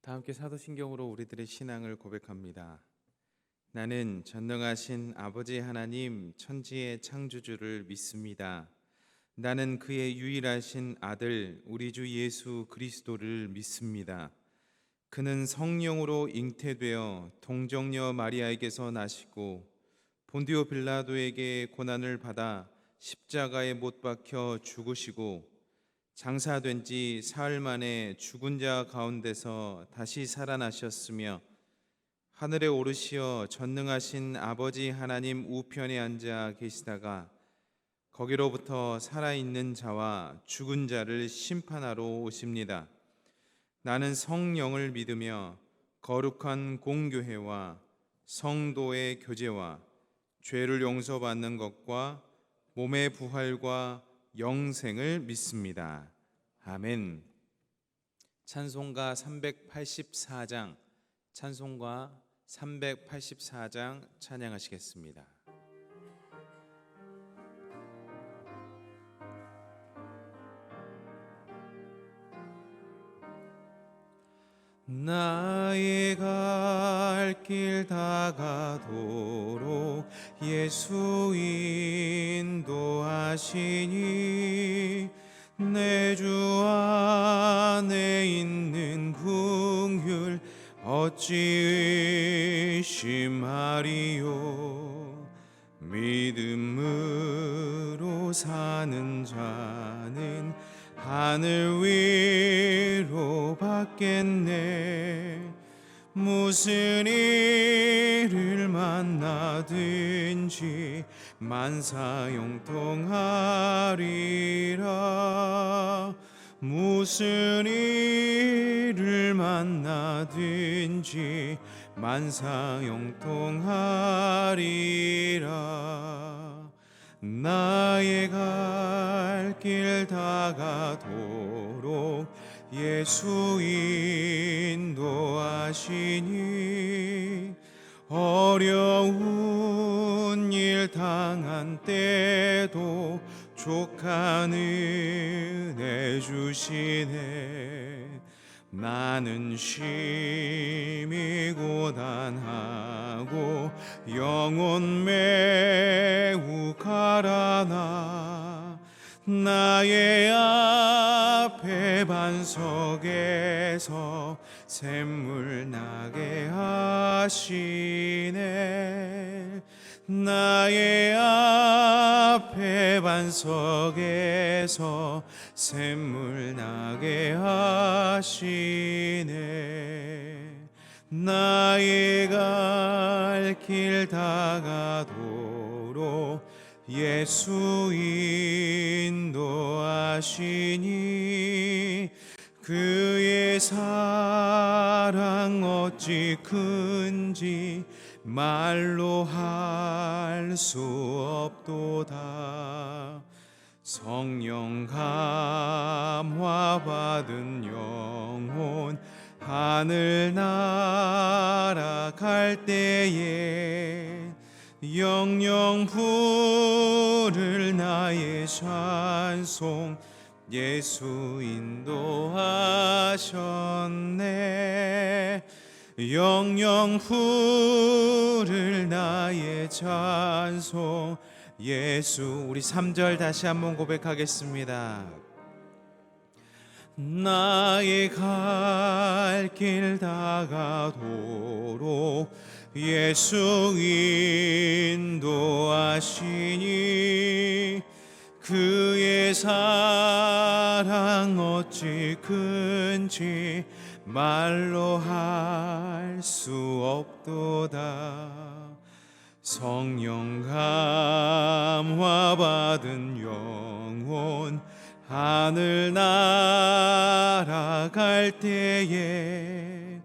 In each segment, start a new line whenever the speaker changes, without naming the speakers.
다 함께 사도신경으로 우리들의 신앙을 고백합니다. 나는 전능하신 아버지 하나님 천지의 창조주를 믿습니다. 나는 그의 유일하신 아들 우리 주 예수 그리스도를 믿습니다. 그는 성령으로 잉태되어 동정녀 마리아에게서 나시고 본디오 빌라도에게 고난을 받아 십자가에 못 박혀 죽으시고 장사된 지 사흘 만에 죽은 자 가운데서 다시 살아나셨으며 하늘에 오르시어 전능하신 아버지 하나님 우편에 앉아 계시다가 거기로부터 살아있는 자와 죽은 자를 심판하러 오십니다. 나는 성령을 믿으며 거룩한 공교회와 성도의 교제와 죄를 용서받는 것과 몸의 부활과 영생을 믿습니다. 아멘. 찬송가 384장 찬양하시겠습니다. 나의 갈 길 다가도록 예수 인도하시니 내 주 안에 있는 긍휼 어찌 의심하리요. 믿음으로 사는 자는 하늘 위로 받겠네. 무슨 일을 만나든지 만사형통하리라. 무슨 일을 만나든지 만사형통하리라. 나의 갈 길 다가도록 예수 인도하시니 어려운 일 당한 때도 족한 은혜 주시네. 나는 심히 고단하고 영혼 매우 가라나 나의 앞에 반석에서 샘물 나게 하시네. 나의 앞에 반석에서 샘물 나게 하시네. 나의 갈 길 다가도록 예수 인도하시니 그의 사랑 어찌 큰지 말로 할 수 없도다. 성령 감화 받은 영혼 하늘 날아갈 때에 영영 부를 나의 찬송 예수 인도하셨네. 영영 부를 나의 찬송 예수. 우리 3절 다시 한번 고백하겠습니다. 나의 갈 길 다가도록 예수 인도하시니 그의 사랑 어찌 큰지 말로 할 수 없도다. 성령 감화 받은 영혼 하늘 날아갈 때에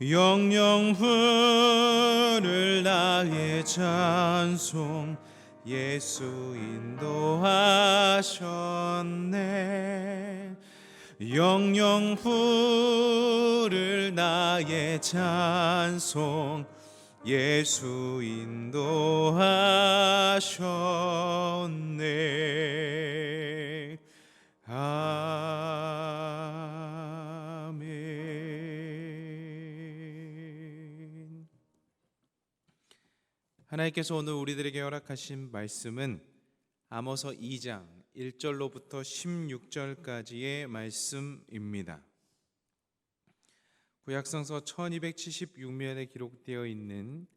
영영 부를 나의 찬송 예수 인도하셨네. 영영 부를 나의 찬송 예수 인도하셨네. 아멘. 하나님께서 오늘 우리들에게 허락하신 말씀은 아모스 2장 1절로부터 16절까지의 말씀입니다. 구약성서 1276면에 기록되어 있는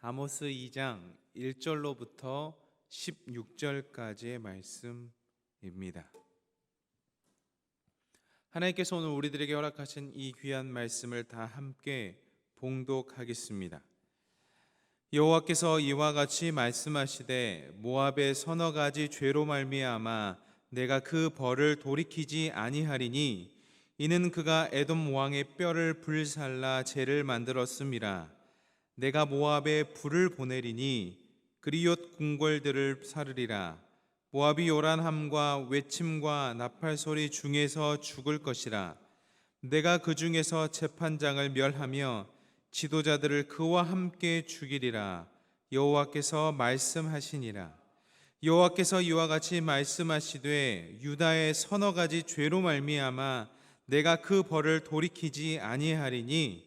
아모스 2장 1절로부터 16절까지의 말씀입니다. 하나님께서 오늘 우리들에게 허락하신 이 귀한 말씀을 다 함께 봉독하겠습니다. 여호와께서 이와 같이 말씀하시되 모압의 서너 가지 죄로 말미암아 내가 그 벌을 돌이키지 아니하리니 이는 그가 에돔 왕의 뼈를 불살라 재를 만들었음이라. 내가 모압에 불을 보내리니 그리옷 궁궐들을 사르리라. 모압이 요란함과 외침과 나팔 소리 중에서 죽을 것이라. 내가 그 중에서 재판장을 멸하며 지도자들을 그와 함께 죽이리라. 여호와께서 말씀하시니라. 여호와께서 이와 같이 말씀하시되 유다의 서너 가지 죄로 말미암아 내가 그 벌을 돌이키지 아니하리니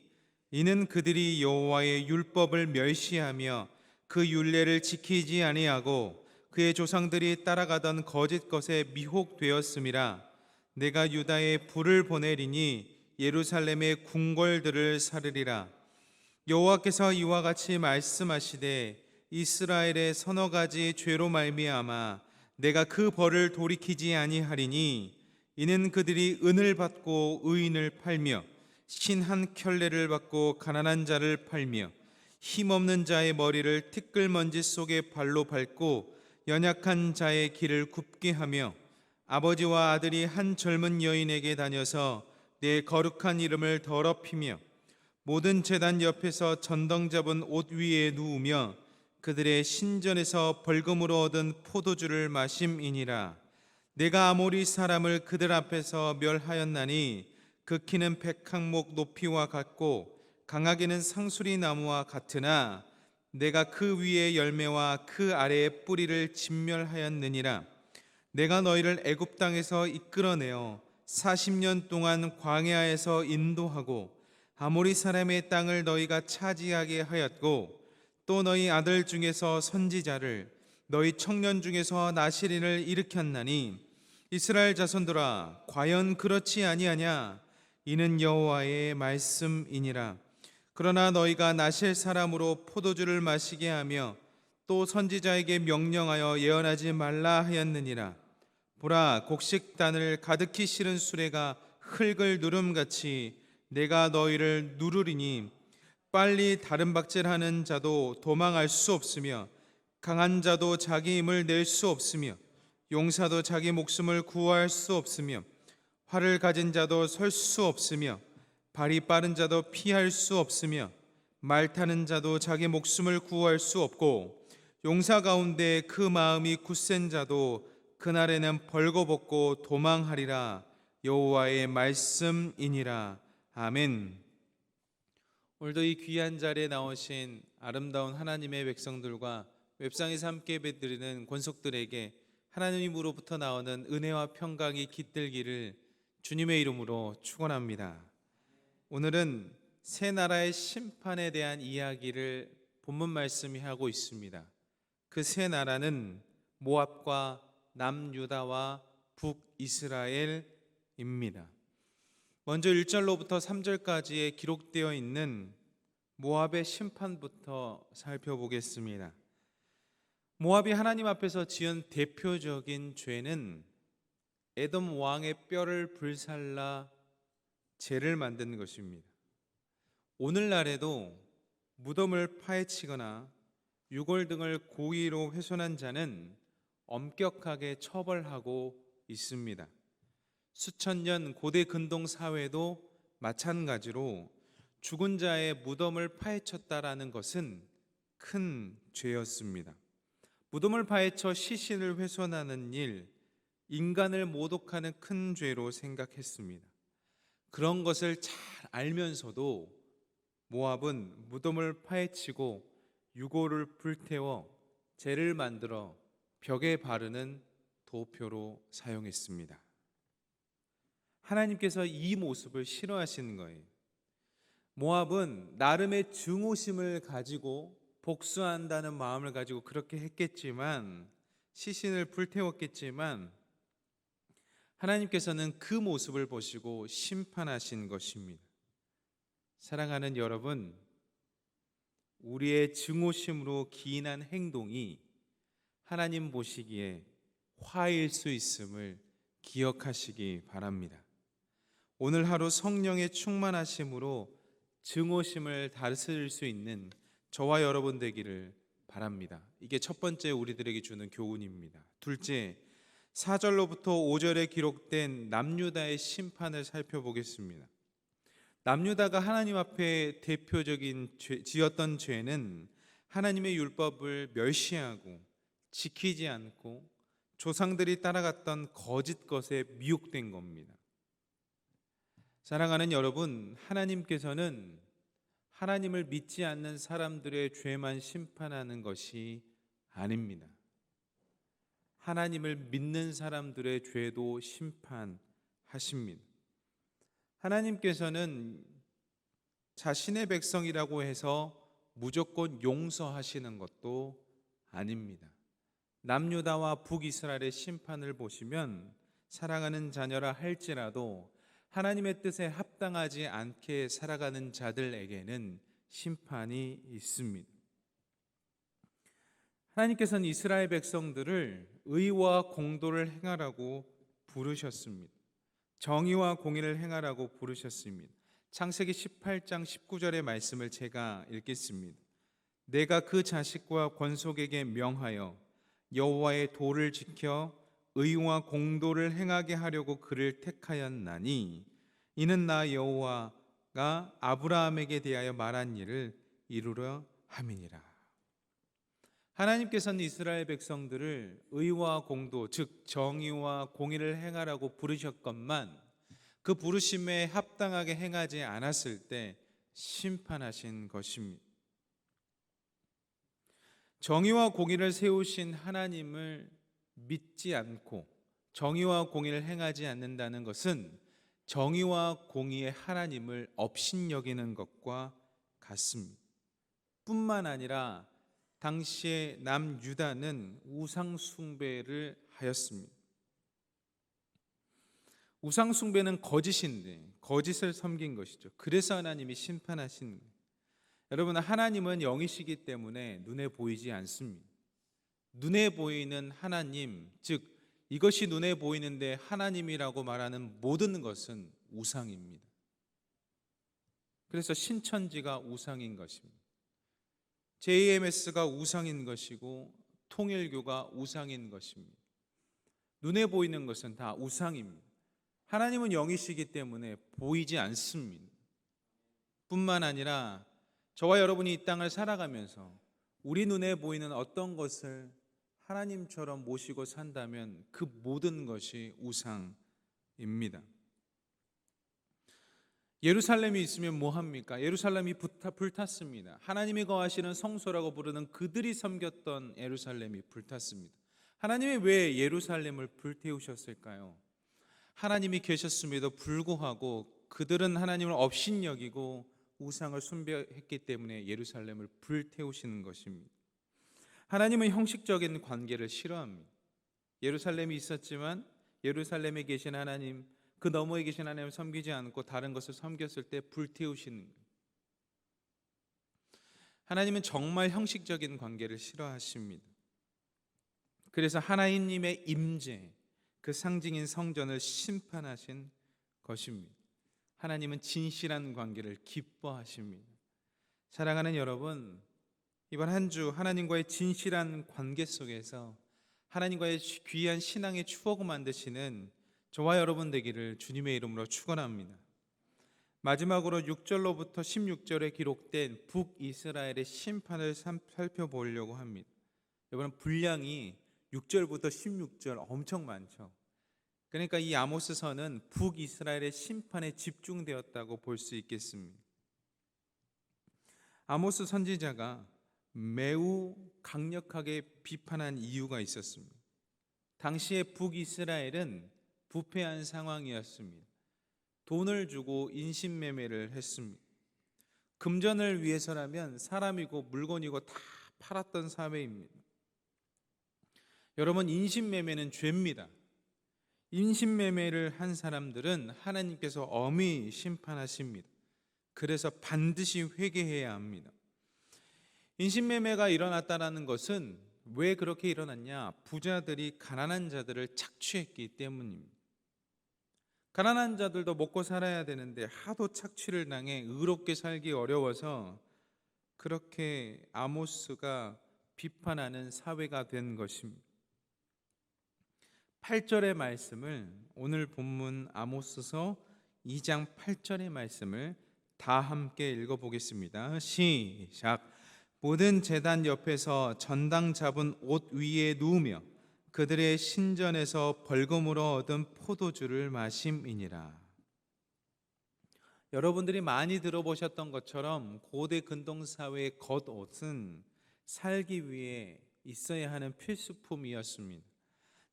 이는 그들이 여호와의 율법을 멸시하며 그 율례를 지키지 아니하고 그의 조상들이 따라가던 거짓 것에 미혹되었음이라. 내가 유다에 불을 보내리니 예루살렘의 궁궐들을 사르리라. 여호와께서 이와 같이 말씀하시되 이스라엘의 서너 가지 죄로 말미암아 내가 그 벌을 돌이키지 아니하리니 이는 그들이 은을 받고 의인을 팔며 신 한 켤레를 받고 가난한 자를 팔며 힘없는 자의 머리를 티끌먼지 속에 발로 밟고 연약한 자의 길을 굽게 하며 아버지와 아들이 한 젊은 여인에게 다녀서 내 거룩한 이름을 더럽히며 모든 제단 옆에서 전덩 잡은 옷 위에 누우며 그들의 신전에서 벌금으로 얻은 포도주를 마심이니라. 내가 아모리 사람을 그들 앞에서 멸하였나니 그 키는 백항목 높이와 같고 강하게는 상수리 나무와 같으나 내가 그 위에 열매와 그 아래의 뿌리를 진멸하였느니라. 내가 너희를 애굽 땅에서 이끌어내어 40년 동안 광야에서 인도하고 아모리 사람의 땅을 너희가 차지하게 하였고 또 너희 아들 중에서 선지자를 너희 청년 중에서 나실인을 일으켰나니 이스라엘 자손들아 과연 그렇지 아니하냐. 이는 여호와의 말씀이니라. 그러나 너희가 나실 사람으로 포도주를 마시게 하며 또 선지자에게 명령하여 예언하지 말라 하였느니라. 보라, 곡식단을 가득히 실은 수레가 흙을 누름같이 내가 너희를 누르리니 빨리 다른 박질하는 자도 도망할 수 없으며 강한 자도 자기 힘을 낼 수 없으며 용사도 자기 목숨을 구할 수 없으며 활을 가진 자도 설 수 없으며 발이 빠른 자도 피할 수 없으며 말 타는 자도 자기 목숨을 구할 수 없고 용사 가운데 그 마음이 굳센 자도 그날에는 벌거벗고 도망하리라. 여호와의 말씀이니라. 아멘. 오늘도 이 귀한 자리에 나오신 아름다운 하나님의 백성들과 웹상에서 함께 예배드리는 권속들에게 하나님으로부터 나오는 은혜와 평강이 깃들기를 주님의 이름으로 축원합니다. 오늘은 세 나라의 심판에 대한 이야기를 본문 말씀이 하고 있습니다. 그 세 나라는 모압과 남유다와 북이스라엘입니다. 먼저 1절로부터 3절까지에 기록되어 있는 모압의 심판부터 살펴보겠습니다. 모압이 하나님 앞에서 지은 대표적인 죄는 에돔 왕의 뼈를 불살라 재를 만든 것입니다. 오늘날에도 무덤을 파헤치거나 유골 등을 고의로 훼손한 자는 엄격하게 처벌하고 있습니다. 수천 년 고대 근동 사회도 마찬가지로 죽은 자의 무덤을 파헤쳤다라는 것은 큰 죄였습니다. 무덤을 파헤쳐 시신을 훼손하는 일, 인간을 모독하는 큰 죄로 생각했습니다. 그런 것을 잘 알면서도 모압은 무덤을 파헤치고 유골을 불태워 재를 만들어 벽에 바르는 도표로 사용했습니다. 하나님께서 이 모습을 싫어하시는 거예요. 모압은 나름의 증오심을 가지고 복수한다는 마음을 가지고 그렇게 했겠지만, 시신을 불태웠겠지만 하나님께서는 그 모습을 보시고 심판하신 것입니다. 사랑하는 여러분, 우리의 증오심으로 기인한 행동이 하나님 보시기에 화일 수 있음을 기억하시기 바랍니다. 오늘 하루 성령의 충만하심으로 증오심을 다스릴 수 있는 저와 여러분 되기를 바랍니다. 이게 첫 번째 우리들에게 주는 교훈입니다. 둘째, 4절로부터 5절에 기록된 남유다의 심판을 살펴보겠습니다. 남유다가 하나님 앞에 대표적인 지었던 죄는 하나님의 율법을 멸시하고 지키지 않고 조상들이 따라갔던 거짓 것에 미혹된 겁니다. 사랑하는 여러분, 하나님께서는 하나님을 믿지 않는 사람들의 죄만 심판하는 것이 아닙니다. 하나님을 믿는 사람들의 죄도 심판하십니다. 하나님께서는 자신의 백성이라고 해서 무조건 용서하시는 것도 아닙니다. 남유다와 북이스라엘의 심판을 보시면 사랑하는 자녀라 할지라도 하나님의 뜻에 합당하지 않게 살아가는 자들에게는 심판이 있습니다. 하나님께서는 이스라엘 백성들을 의와 공도를 행하라고 부르셨습니다. 정의와 공의를 행하라고 부르셨습니다. 창세기 18장 19절의 말씀을 제가 읽겠습니다. 내가 그 자식과 권속에게 명하여 여호와의 도를 지켜 의와 공도를 행하게 하려고 그를 택하였나니 이는 나 여호와가 아브라함에게 대하여 말한 일을 이루려 함이니라. 하나님께서는 이스라엘 백성들을 의와 공도, 즉 정의와 공의를 행하라고 부르셨건만 그 부르심에 합당하게 행하지 않았을 때 심판하신 것입니다. 정의와 공의를 세우신 하나님을 믿지 않고 정의와 공의를 행하지 않는다는 것은 정의와 공의의 하나님을 업신여기는 것과 같습니다. 뿐만 아니라 당시에 남유다는 우상 숭배를 하였습니다. 우상 숭배는 거짓인데 거짓을 섬긴 것이죠. 그래서 하나님이 심판하신 거예요. 여러분, 하나님은 영이시기 때문에 눈에 보이지 않습니다. 눈에 보이는 하나님, 즉 이것이 눈에 보이는데 하나님이라고 말하는 모든 것은 우상입니다. 그래서 신천지가 우상인 것입니다. JMS가 우상인 것이고 통일교가 우상인 것입니다. 눈에 보이는 것은 다 우상입니다. 하나님은 영이시기 때문에 보이지 않습니다. 뿐만 아니라 저와 여러분이 이 땅을 살아가면서 우리 눈에 보이는 어떤 것을 하나님처럼 모시고 산다면 그 모든 것이 우상입니다. 예루살렘이 있으면 뭐합니까? 예루살렘이 불탔습니다. 하나님이 거하시는 성소라고 부르는 그들이 섬겼던 예루살렘이 불탔습니다. 하나님이 왜 예루살렘을 불태우셨을까요? 하나님이 계셨음에도 불구하고 그들은 하나님을 업신여기고 우상을 숭배했기 때문에 예루살렘을 불태우시는 것입니다. 하나님은 형식적인 관계를 싫어합니다. 예루살렘이 있었지만 예루살렘에 계신 하나님, 그 너머에 계신 하나님을 섬기지 않고 다른 것을 섬겼을 때 불태우시는 거예요. 하나님은 정말 형식적인 관계를 싫어하십니다. 그래서 하나님의 임재, 그 상징인 성전을 심판하신 것입니다. 하나님은 진실한 관계를 기뻐하십니다. 사랑하는 여러분, 이번 한 주 하나님과의 진실한 관계 속에서 하나님과의 귀한 신앙의 추억을 만드시는 저와 여러분 되기를 주님의 이름으로 축원합니다. 마지막으로 6절로부터 16절에 기록된 북이스라엘의 심판을 살펴보려고 합니다. 여러분, 분량이 6절부터 16절 엄청 많죠. 그러니까 이 아모스서는 북이스라엘의 심판에 집중되었다고 볼 수 있겠습니다. 아모스 선지자가 매우 강력하게 비판한 이유가 있었습니다. 당시에 북이스라엘은 부패한 상황이었습니다. 돈을 주고 인신매매를 했습니다. 금전을 위해서라면 사람이고 물건이고 다 팔았던 사회입니다. 여러분, 인신매매는 죄입니다. 인신매매를 한 사람들은 하나님께서 엄히 심판하십니다. 그래서 반드시 회개해야 합니다. 인신매매가 일어났다는 것은 왜 그렇게 일어났냐? 부자들이 가난한 자들을 착취했기 때문입니다. 가난한 자들도 먹고 살아야 되는데 하도 착취를 당해 의롭게 살기 어려워서 그렇게 아모스가 비판하는 사회가 된 것입니다. 8절의 말씀을, 오늘 본문 아모스서 2장 8절의 말씀을 다 함께 읽어보겠습니다. 시작. 모든 제단 옆에서 전당 잡은 옷 위에 누우며 그들의 신전에서 벌금으로 얻은 포도주를 마심이니라. 여러분들이 많이 들어보셨던 것처럼 고대 근동사회의 겉옷은 살기 위해 있어야 하는 필수품이었습니다.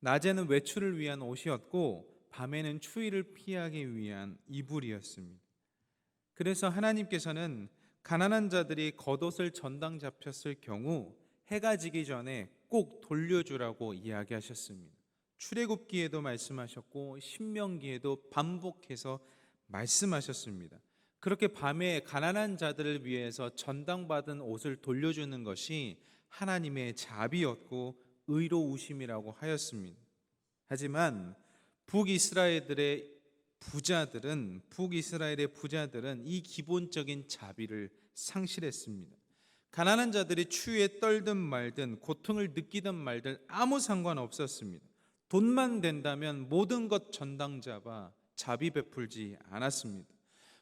낮에는 외출을 위한 옷이었고 밤에는 추위를 피하기 위한 이불이었습니다. 그래서 하나님께서는 가난한 자들이 겉옷을 전당 잡혔을 경우 해가 지기 전에 꼭 돌려주라고 이야기하셨습니다. 출애굽기에도 말씀하셨고 신명기에도 반복해서 말씀하셨습니다. 그렇게 밤에 가난한 자들을 위해서 전당받은 옷을 돌려주는 것이 하나님의 자비였고 의로우심이라고 하였습니다. 하지만 북이스라엘의 부자들은 이 기본적인 자비를 상실했습니다. 가난한 자들이 추위에 떨든 말든 고통을 느끼든 말든 아무 상관없었습니다. 돈만 된다면 모든 것 전당 잡아 자비 베풀지 않았습니다.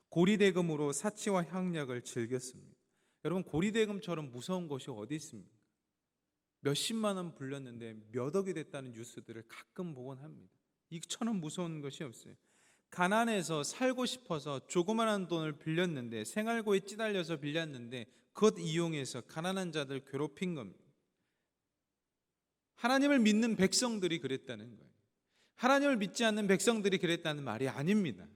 고리대금으로 사치와 향락을 즐겼습니다. 여러분, 고리대금처럼 무서운 것이 어디 있습니까? 몇십만 원 불렸는데 몇 억이 됐다는 뉴스들을 가끔 보곤 합니다. 이처럼 무서운 것이 없어요. 가난해서 살고 싶어서 조그마한 돈을 빌렸는데, 생활고에 찌달려서 빌렸는데 그것 이용해서 가난한 자들 괴롭힌 겁니다. 하나님을 믿는 백성들이 그랬다는 거예요. 하나님을 믿지 않는 백성들이 그랬다는 말이 아닙니다.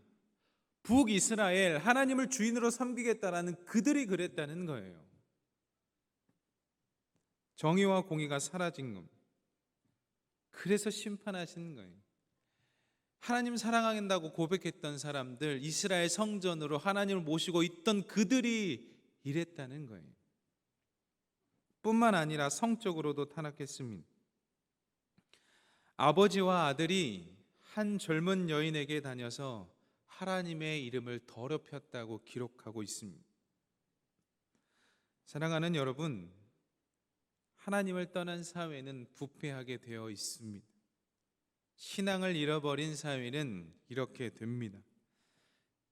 북이스라엘, 하나님을 주인으로 섬기겠다라는 그들이 그랬다는 거예요. 정의와 공의가 사라진 겁니다. 그래서 심판하시는 거예요. 하나님 사랑한다고 고백했던 사람들, 이스라엘 성전으로 하나님을 모시고 있던 그들이 이랬다는 거예요. 뿐만 아니라 성적으로도 타락했습니다. 아버지와 아들이 한 젊은 여인에게 다녀서 하나님의 이름을 더럽혔다고 기록하고 있습니다. 사랑하는 여러분, 하나님을 떠난 사회는 부패하게 되어 있습니다. 신앙을 잃어버린 사회는 이렇게 됩니다.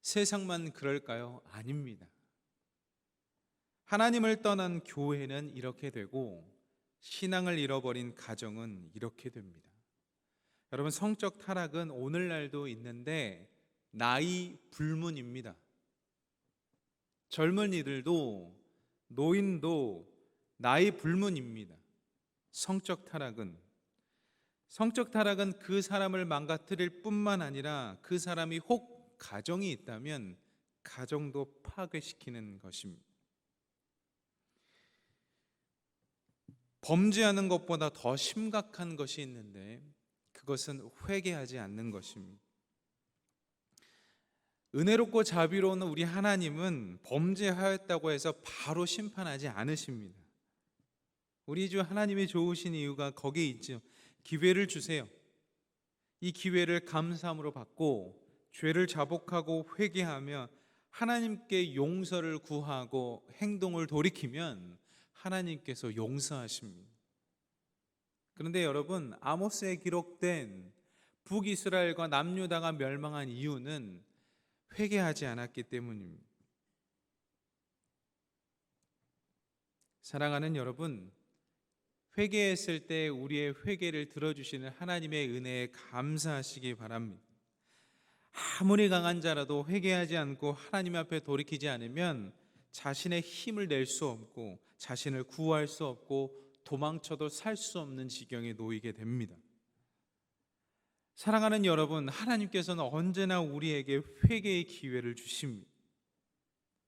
세상만 그럴까요? 아닙니다. 하나님을 떠난 교회는 이렇게 되고 신앙을 잃어버린 가정은 이렇게 됩니다. 여러분, 성적 타락은 오늘날도 있는데 나이 불문입니다. 젊은이들도 노인도 나이 불문입니다. 성적 타락은 그 사람을 망가뜨릴 뿐만 아니라 그 사람이 혹 가정이 있다면 가정도 파괴시키는 것입니다. 범죄하는 것보다 더 심각한 것이 있는데 그것은 회개하지 않는 것입니다. 은혜롭고 자비로운 우리 하나님은 범죄하였다고 해서 바로 심판하지 않으십니다. 우리 주 하나님이 좋으신 이유가 거기에 있죠. 기회를 주세요. 이 기회를 감사함으로 받고 죄를 자복하고 회개하며 하나님께 용서를 구하고 행동을 돌이키면 하나님께서 용서하십니다. 그런데 여러분, 아모스에 기록된 북이스라엘과 남유다가 멸망한 이유는 회개하지 않았기 때문입니다. 사랑하는 여러분, 회개했을 때 우리의 회개를 들어주시는 하나님의 은혜에 감사하시기 바랍니다. 아무리 강한 자라도 회개하지 않고 하나님 앞에 돌이키지 않으면 자신의 힘을 낼 수 없고 자신을 구할 수 없고 도망쳐도 살 수 없는 지경에 놓이게 됩니다. 사랑하는 여러분, 하나님께서는 언제나 우리에게 회개의 기회를 주십니다.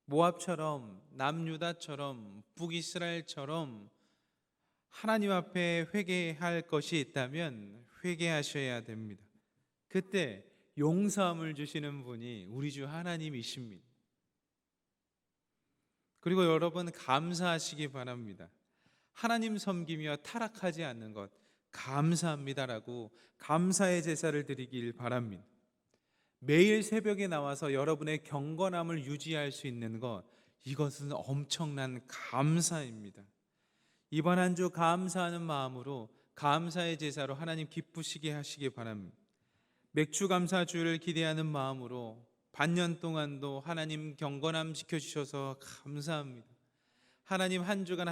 모압처럼, 남유다처럼, 북이스라엘처럼 하나님 앞에 회개할 것이 있다면 회개하셔야 됩니다. 그때 용서함을 주시는 분이 우리 주 하나님이십니다. 그리고 여러분 감사하시기 바랍니다. 하나님 섬기며 타락하지 않는 것 감사합니다라고 감사의 제사를 드리길 바랍니다. 매일 새벽에 나와서 여러분의 경건함을 유지할 수 있는 것, 이것은 엄청난 감사입니다. 이번 한 주 감사하는 마음으로 감사의 제사로 하나님 기쁘시게 하시기 바랍니다. 맥주 감사주를 기대하는 마음으로 반년 동안도 하나님 경건함 지켜주셔서 감사합니다. 하나님 한 주간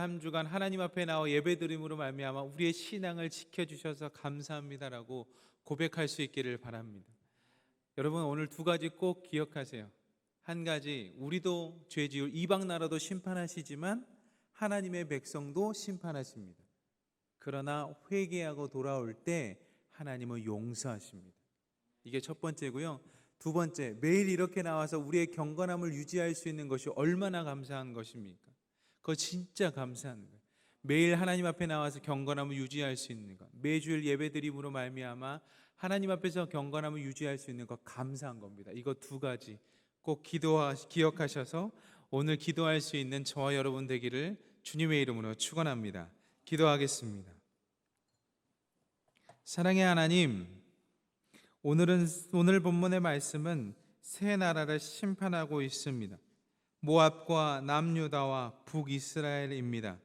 하나님 앞에 나와 예배드림으로 말미암아 우리의 신앙을 지켜주셔서 감사합니다라고 고백할 수 있기를 바랍니다. 여러분 오늘 두 가지 꼭 기억하세요. 한 가지, 우리도 죄지을 이방 나라도 심판하시지만 하나님의 백성도 심판하십니다. 그러나 회개하고 돌아올 때 하나님은 용서하십니다. 이게 첫 번째고요. 두 번째, 매일 이렇게 나와서 우리의 경건함을 유지할 수 있는 것이 얼마나 감사한 것입니까? 그거 진짜 감사한 거예요. 매일 하나님 앞에 나와서 경건함을 유지할 수 있는 것, 매주일 예배드림으로 말미암아 하나님 앞에서 경건함을 유지할 수 있는 것, 감사한 겁니다. 이거 두 가지 꼭 기억하셔서 오늘 기도할 수 있는 저와 여러분 되기를 주님의 이름으로 축원합니다. 기도하겠습니다. 사랑의 하나님, 오늘 본문의 말씀은 세 나라를 심판하고 있습니다. 모압과 남유다와 북이스라엘입니다.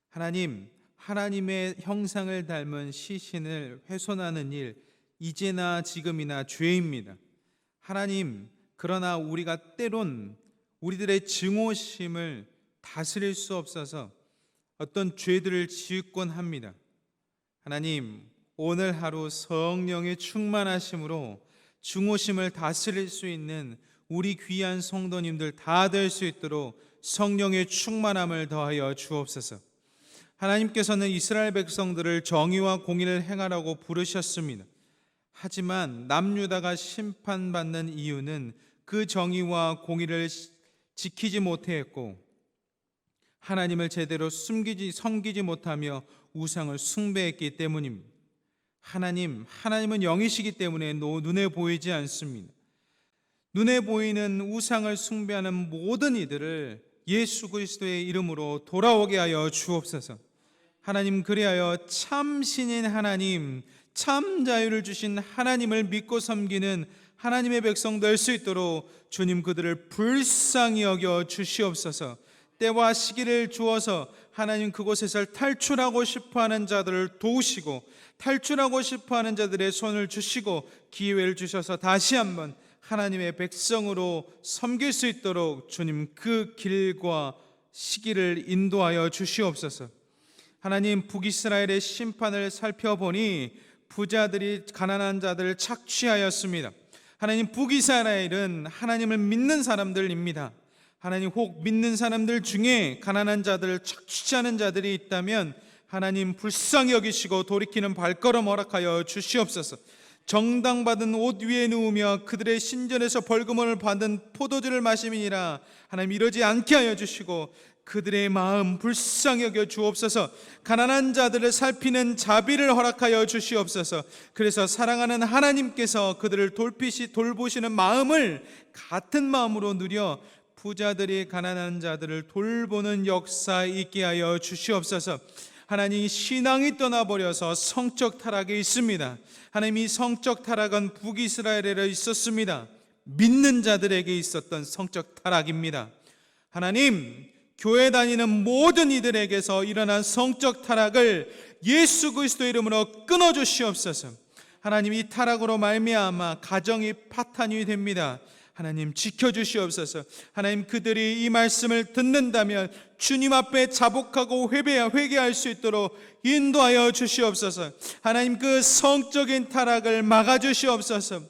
하나님, 하나님의 형상을 닮은 시신을 훼손하는 일, 이제나 지금이나 죄입니다. 하나님, 그러나 우리가 때론 우리들의 증오심을 다스릴 수 없어서 어떤 죄들을 지었곤 합니다. 하나님, 오늘 하루 성령의 충만하심으로 증오심을 다스릴 수 있는 우리 귀한 성도님들 다 될 수 있도록 성령의 충만함을 더하여 주옵소서. 하나님께서는 이스라엘 백성들을 정의와 공의를 행하라고 부르셨습니다. 하지만 남유다가 심판받는 이유는 그 정의와 공의를 지키지 못했고 하나님을 제대로 섬기지 못하며 우상을 숭배했기 때문입니다. 하나님은 영이시기 때문에 눈에 보이지 않습니다. 눈에 보이는 우상을 숭배하는 모든 이들을 예수 그리스도의 이름으로 돌아오게 하여 주옵소서. 하나님, 그리하여 참 신인 하나님, 참 자유를 주신 하나님을 믿고 섬기는 하나님의 백성 될 수 있도록 주님 그들을 불쌍히 여겨 주시옵소서. 때와 시기를 주어서 하나님 그곳에서 탈출하고 싶어하는 자들을 도우시고 탈출하고 싶어하는 자들의 손을 주시고 기회를 주셔서 다시 한번 하나님의 백성으로 섬길 수 있도록 주님 그 길과 시기를 인도하여 주시옵소서. 하나님, 북이스라엘의 심판을 살펴보니 부자들이 가난한 자들을 착취하였습니다. 하나님, 북이스라엘은 하나님을 믿는 사람들입니다. 하나님, 혹 믿는 사람들 중에 가난한 자들을 착취하는 자들이 있다면 하나님 불쌍히 여기시고 돌이키는 발걸음 허락하여 주시옵소서. 정당받은 옷 위에 누우며 그들의 신전에서 벌금을 받은 포도주를 마심이니라. 하나님, 이러지 않게 하여 주시고 그들의 마음 불쌍히 여겨 주옵소서. 가난한 자들을 살피는 자비를 허락하여 주시옵소서. 그래서 사랑하는 하나님께서 그들을 돌보시는 마음을 같은 마음으로 누려 부자들이 가난한 자들을 돌보는 역사 있게 하여 주시옵소서. 하나님, 신앙이 떠나버려서 성적 타락에 있습니다. 하나님, 이 성적 타락은 북이스라엘에 있었습니다. 믿는 자들에게 있었던 성적 타락입니다. 하나님, 교회 다니는 모든 이들에게서 일어난 성적 타락을 예수 그리스도의 이름으로 끊어 주시옵소서. 하나님, 이 타락으로 말미암아 가정이 파탄이 됩니다. 하나님, 지켜주시옵소서. 하나님, 그들이 이 말씀을 듣는다면 주님 앞에 자복하고 회개할 수 있도록 인도하여 주시옵소서. 하나님, 그 성적인 타락을 막아주시옵소서.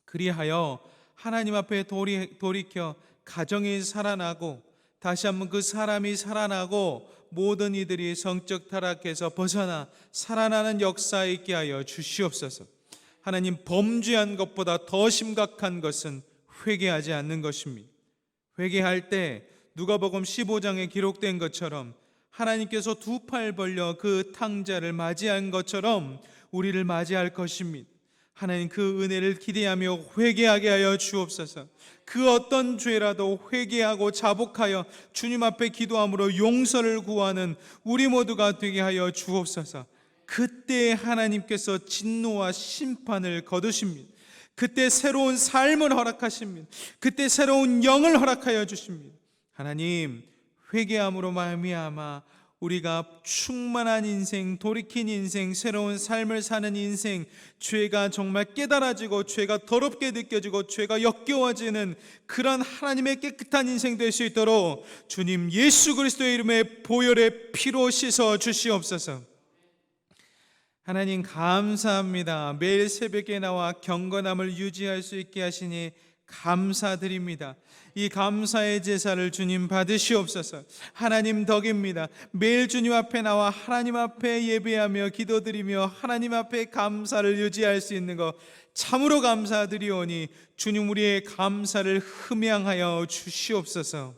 그리하여 하나님 앞에 돌이켜 가정이 살아나고 다시 한번 그 사람이 살아나고 모든 이들이 성적 타락에서 벗어나 살아나는 역사 있게 하여 주시옵소서. 하나님, 범죄한 것보다 더 심각한 것은 회개하지 않는 것입니다. 회개할 때 누가복음 15장에 기록된 것처럼 하나님께서 두 팔 벌려 그 탕자를 맞이한 것처럼 우리를 맞이할 것입니다. 하나님, 그 은혜를 기대하며 회개하게 하여 주옵소서. 그 어떤 죄라도 회개하고 자복하여 주님 앞에 기도함으로 용서를 구하는 우리 모두가 되게 하여 주옵소서. 그때 하나님께서 진노와 심판을 거두십니다. 그때 새로운 삶을 허락하십니다. 그때 새로운 영을 허락하여 주십니다. 하나님, 회개함으로 말미암아 우리가 충만한 인생, 돌이킨 인생, 새로운 삶을 사는 인생, 죄가 정말 깨달아지고 죄가 더럽게 느껴지고 죄가 역겨워지는 그런 하나님의 깨끗한 인생 될 수 있도록 주님 예수 그리스도의 이름에 보혈의 피로 씻어 주시옵소서. 하나님, 감사합니다. 매일 새벽에 나와 경건함을 유지할 수 있게 하시니 감사드립니다. 이 감사의 제사를 주님 받으시옵소서. 하나님 덕입니다. 매일 주님 앞에 나와 하나님 앞에 예배하며 기도드리며 하나님 앞에 감사를 유지할 수 있는 것 참으로 감사드리오니 주님, 우리의 감사를 흠양하여 주시옵소서.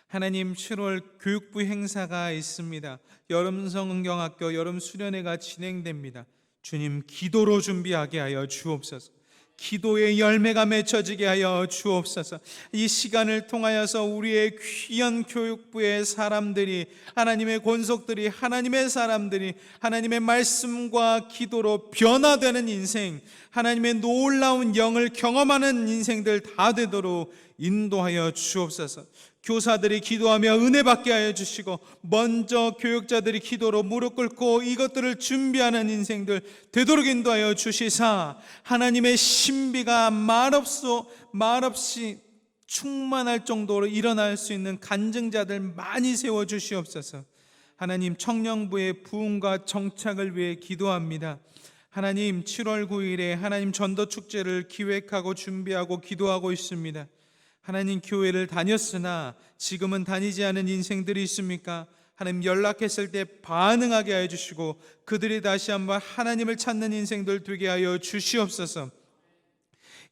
하나님, 7월 교육부 행사가 있습니다. 여름 성경학교 여름 수련회가 진행됩니다. 주님, 기도로 준비하게 하여 주옵소서. 기도의 열매가 맺혀지게 하여 주옵소서. 이 시간을 통하여서 우리의 귀한 교육부의 사람들이, 하나님의 권속들이, 하나님의 사람들이 하나님의 말씀과 기도로 변화되는 인생, 하나님의 놀라운 영을 경험하는 인생들 다 되도록 인도하여 주옵소서. 교사들이 기도하며 은혜 받게 하여 주시고, 먼저 교육자들이 기도로 무릎 꿇고 이것들을 준비하는 인생들 되도록 인도하여 주시사, 하나님의 신비가 말없이 충만할 정도로 일어날 수 있는 간증자들 많이 세워 주시옵소서. 하나님, 청년부의 부흥과 정착을 위해 기도합니다. 하나님, 7월 9일에 하나님 전도축제를 기획하고 준비하고 기도하고 있습니다. 하나님, 교회를 다녔으나 지금은 다니지 않은 인생들이 있습니까? 하나님, 연락했을 때 반응하게 하여 주시고 그들이 다시 한번 하나님을 찾는 인생들 되게 하여 주시옵소서.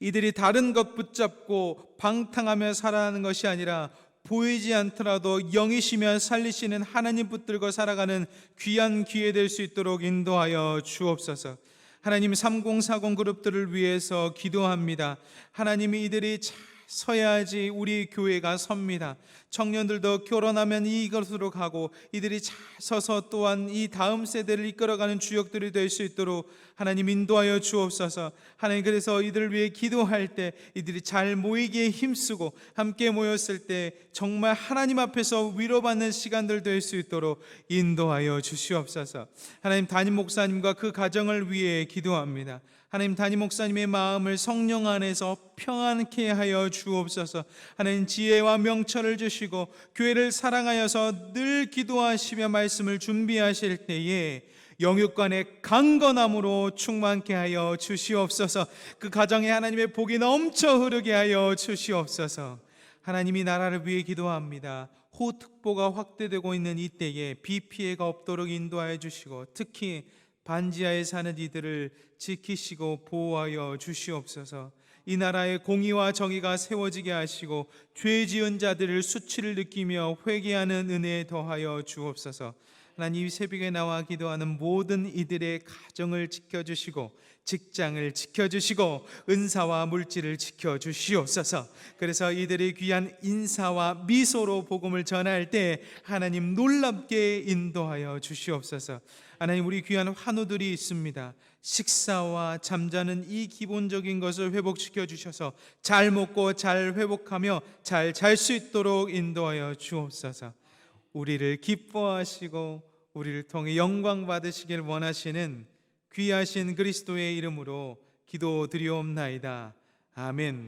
이들이 다른 것 붙잡고 방탕하며 살아가는 것이 아니라 보이지 않더라도 영이시며 살리시는 하나님 붙들고 살아가는 귀한 기회 될 수 있도록 인도하여 주옵소서. 하나님, 3040 그룹들을 위해서 기도합니다. 하나님이 이들이 잘 서야지 우리 교회가 섭니다. 청년들도 결혼하면 이것으로 가고 이들이 잘 서서 또한 이 다음 세대를 이끌어가는 주역들이 될 수 있도록 하나님 인도하여 주옵소서. 하나님, 그래서 이들을 위해 기도할 때 이들이 잘 모이기에 힘쓰고 함께 모였을 때 정말 하나님 앞에서 위로받는 시간들 될 수 있도록 인도하여 주시옵소서. 하나님, 담임 목사님과 그 가정을 위해 기도합니다. 하나님, 담임 목사님의 마음을 성령 안에서 평안케 하여 주옵소서. 하나님, 지혜와 명철을 주시고 교회를 사랑하여서 늘 기도하시며 말씀을 준비하실 때에 영육간의 강건함으로 충만케 하여 주시옵소서. 그 가정에 하나님의 복이 넘쳐 흐르게 하여 주시옵소서. 하나님이 나라를 위해 기도합니다. 호우특보가 확대되고 있는 이때에 비 피해가 없도록 인도하여 주시고 특히 반지하에 사는 이들을 지키시고 보호하여 주시옵소서. 이 나라의 공의와 정의가 세워지게 하시고 죄 지은 자들을 수치를 느끼며 회개하는 은혜에 더하여 주옵소서. 하나님, 이 새벽에 나와 기도하는 모든 이들의 가정을 지켜주시고 직장을 지켜주시고 은사와 물질을 지켜주시옵소서. 그래서 이들의 귀한 인사와 미소로 복음을 전할 때 하나님 놀랍게 인도하여 주시옵소서. 하나님, 우리 귀한 환우들이 있습니다. 식사와 잠자는 이 기본적인 것을 회복시켜 주셔서 잘 먹고 잘 회복하며 잘 잘 수 있도록 인도하여 주옵소서. 우리를 기뻐하시고 우리를 통해 영광 받으시길 원하시는 귀하신 그리스도의 이름으로 기도드리옵나이다. 아멘.